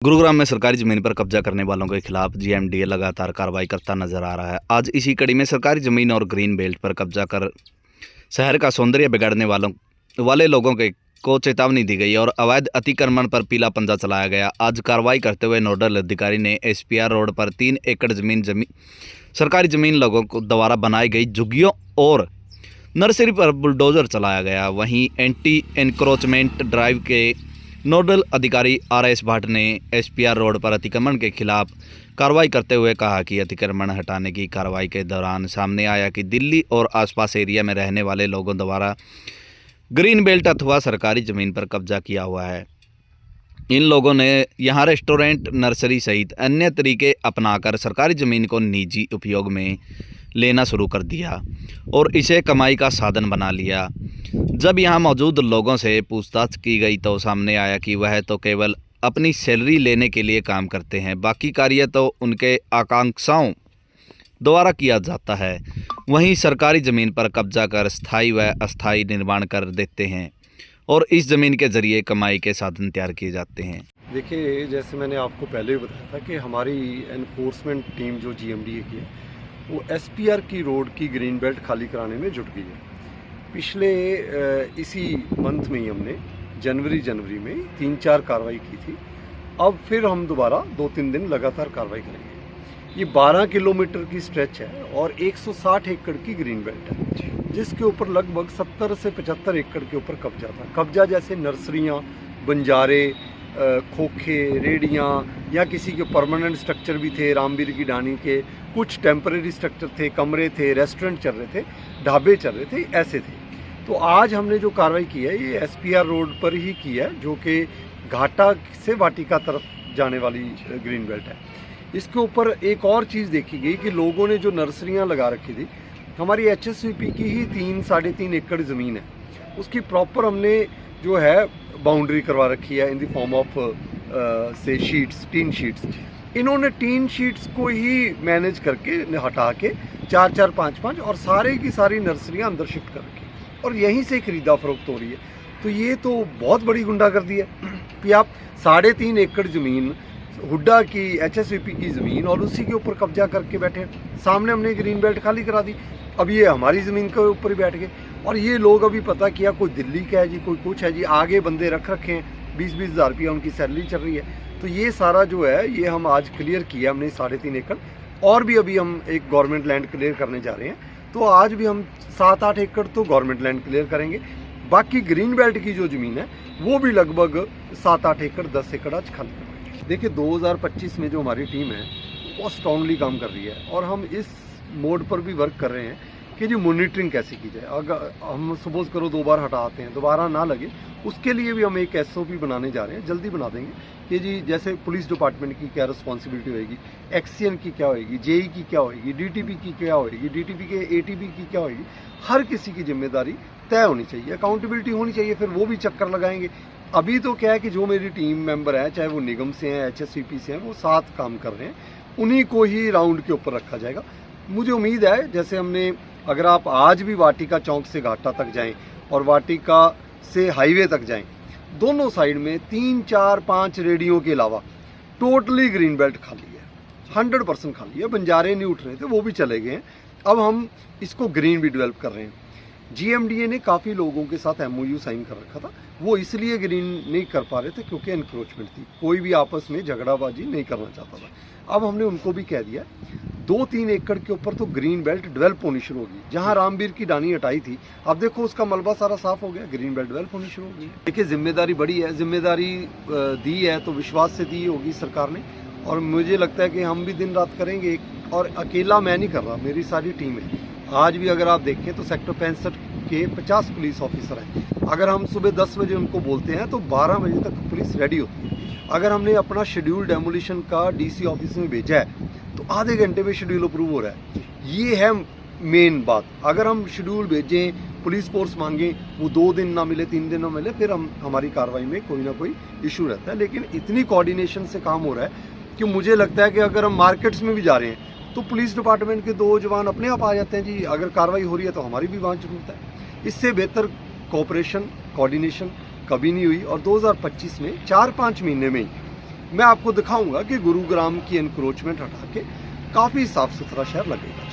गुरुग्राम में सरकारी जमीन पर कब्जा करने वालों के खिलाफ जीएमडीए लगातार कार्रवाई करता नजर आ रहा है। आज इसी कड़ी में सरकारी जमीन और ग्रीन बेल्ट पर कब्जा कर शहर का सौंदर्य बिगाड़ने वाले लोगों को चेतावनी दी गई और अवैध अतिक्रमण पर पीला पंजा चलाया गया। आज कार्रवाई करते हुए नोडल अधिकारी ने एसपीआर रोड पर 3 एकड़ जमीन सरकारी जमीन लोगों को द्वारा बनाई गई झुग्गियों और नर्सरी पर बुलडोजर चलाया गया। वहीं एंटी एनक्रोचमेंट ड्राइव के नोडल अधिकारी आरएस भट्ट ने एसपीआर रोड पर अतिक्रमण के खिलाफ कार्रवाई करते हुए कहा कि अतिक्रमण हटाने की कार्रवाई के दौरान सामने आया कि दिल्ली और आसपास एरिया में रहने वाले लोगों द्वारा ग्रीन बेल्ट अथवा सरकारी ज़मीन पर कब्जा किया हुआ है। इन लोगों ने यहां रेस्टोरेंट, नर्सरी सहित अन्य तरीके अपनाकर सरकारी ज़मीन को निजी उपयोग में लेना शुरू कर दिया और इसे कमाई का साधन बना लिया। जब यहां मौजूद लोगों से पूछताछ की गई तो सामने आया कि वह तो केवल अपनी सैलरी लेने के लिए काम करते हैं, बाकी कार्य तो उनके आकांक्षाओं द्वारा किया जाता है। वहीं सरकारी ज़मीन पर कब्जा कर स्थायी व अस्थायी निर्माण कर देते हैं और इस ज़मीन के ज़रिए कमाई के साधन तैयार किए जाते हैं। देखिए, जैसे मैंने आपको पहले भी बताया था कि हमारी एनफोर्समेंट टीम जो जीएमडीए की है वो एसपीआर की रोड की ग्रीन बेल्ट खाली कराने में जुट गई है। पिछले इसी मंथ में ही हमने जनवरी में 3-4 कार्रवाई की थी। अब फिर हम दोबारा 2-3 दिन लगातार कार्रवाई करेंगे। ये 12 किलोमीटर की स्ट्रेच है और 160 एकड़ की ग्रीन बेल्ट है, जिसके ऊपर लगभग 70 से 75 एकड़ के ऊपर कब्जा था। कब्जा जैसे नर्सरियाँ, बंजारे, खोखे, रेडियाँ या किसी के परमानेंट स्ट्रक्चर भी थे, रामबीर की ढाणी के कुछ टेम्परेरी स्ट्रक्चर थे, कमरे थे, रेस्टोरेंट चल रहे थे, ढाबे चल रहे थे, ऐसे थे। तो आज हमने जो कार्रवाई की है ये एसपीआर रोड पर ही की है, जो कि घाटा से वाटिका तरफ जाने वाली ग्रीन बेल्ट है। इसके ऊपर एक और चीज़ देखी गई कि लोगों ने जो नर्सरियाँ लगा रखी थी, हमारी एचएसवीपी की ही 3-3.5 एकड़ ज़मीन है, उसकी प्रॉपर हमने जो है बाउंड्री करवा रखी है इन द फॉर्म ऑफ से शीट्स, टीन शीट्स। इन्होंने टीन शीट्स को ही मैनेज करके हटा के 4-4, 5-5 और सारे की सारी नर्सरियाँ अंदर शिफ्ट कर रखी और यहीं से खरीदा फरोख्त हो रही है। तो ये तो बहुत बड़ी गुंडागर्दी है कि आप 3.5 एकड़ ज़मीन हुड्डा की एचएसवीपी की ज़मीन और उसी के ऊपर कब्जा करके बैठे। सामने हमने ग्रीन बेल्ट खाली करा दी, अब ये हमारी ज़मीन के ऊपर ही बैठ गए। और ये लोग अभी पता किया कोई दिल्ली का है जी, कोई कुछ है जी, आगे बंदे रख रखे हैं, 20-20 हज़ार रुपया उनकी सैलरी चल रही है। तो ये सारा जो है ये हम आज क्लियर किया हमने 3.5 एकड़, और भी अभी हम एक गवर्नमेंट लैंड क्लियर करने जा रहे हैं। तो आज भी हम 7-8 एकड़ तो गवर्नमेंट लैंड क्लियर करेंगे। बाकी ग्रीन बेल्ट की जो ज़मीन है वो भी लगभग 7-8 एकड़, 10 एकड़ आज खाली करवाएंगे। देखिए, 2025 में जो हमारी टीम है वो स्ट्रांगली काम कर रही है और हम इस मोड पर भी वर्क कर रहे हैं कि जी मॉनिटरिंग कैसे की जाए। अगर हम सपोज करो 2 बार हटाते हैं, दोबारा ना लगे, उसके लिए भी हम एक एसओपी बनाने जा रहे हैं, जल्दी बना देंगे कि जी जैसे पुलिस डिपार्टमेंट की क्या रिस्पॉन्सिबिलिटी होगी, एक्सीएन की क्या होगी, जेई की क्या होगी, डीटीपी की क्या होगी, डीटीपी के एटीपी की क्या होगी। हर किसी की जिम्मेदारी तय होनी चाहिए, अकाउंटेबिलिटी होनी चाहिए, फिर वो भी चक्कर लगाएंगे। अभी तो क्या है कि जो मेरी टीम मेंबर है, चाहे वो निगम से हैं, एचएससीपी से हैं, वो साथ काम कर रहे हैं, उन्हीं को ही राउंड के ऊपर रखा जाएगा। मुझे उम्मीद है जैसे हमने, अगर आप आज भी वाटिका चौक से घाटा तक जाएं और वाटिका से हाईवे तक जाएं, दोनों साइड में 3-4-5 रेडियो के अलावा टोटली ग्रीन बेल्ट खाली है, 100% खाली है। बंजारे नहीं उठ रहे थे, वो भी चले गए हैं। अब हम इसको ग्रीन भी डेवलप कर रहे हैं। जीएमडीए ने काफ़ी लोगों के साथ एमओयू साइन कर रखा था, वो इसलिए ग्रीन नहीं कर पा रहे थे क्योंकि एनक्रोचमेंट थी, कोई भी आपस में झगड़ाबाजी नहीं करना चाहता था। अब हमने उनको भी कह दिया 2-3 एकड़ के ऊपर तो ग्रीन बेल्ट डेवलप होनी शुरू होगी। जहां रामबीर की ढाणी हटाई थी, अब देखो उसका मलबा सारा साफ हो गया, ग्रीन बेल्ट डेवलप होनी शुरू हो गई। देखिए, जिम्मेदारी बड़ी है, जिम्मेदारी दी है तो विश्वास से दी होगी सरकार ने, और मुझे लगता है कि हम भी दिन रात करेंगे। और अकेला मैं नहीं कर रहा, मेरी सारी टीम है। आज भी अगर आप देखें तो सेक्टर 65 के 50 पुलिस ऑफिसर हैं। अगर हम सुबह 10 बजे उनको बोलते हैं तो 12 बजे तक पुलिस रेडी होती है। अगर हमने अपना शेड्यूल डेमोलिशन का डीसी ऑफिस में भेजा है तो आधे घंटे में शेड्यूल अप्रूव हो रहा है। ये है मेन बात। अगर हम शेड्यूल भेजें, पुलिस फोर्स मांगे, वो 2 दिन ना मिले, 3 दिन ना मिले, फिर हमारी कार्रवाई में कोई ना कोई इशू रहता है। लेकिन इतनी कोऑर्डिनेशन से काम हो रहा है कि मुझे लगता है कि अगर हम मार्केट्स में भी जा रहे हैं तो पुलिस डिपार्टमेंट के 2 जवान अपने आप आ जाते हैं जी। अगर कार्रवाई हो रही है तो हमारी भी वहाँ जरूरत है। इससे बेहतर कोऑपरेशन, कोऑर्डिनेशन कभी नहीं हुई। और 2025 में 4-5 महीने में मैं आपको दिखाऊंगा कि गुरुग्राम की एनक्रोचमेंट हटा के काफ़ी साफ सुथरा शहर लगेगा।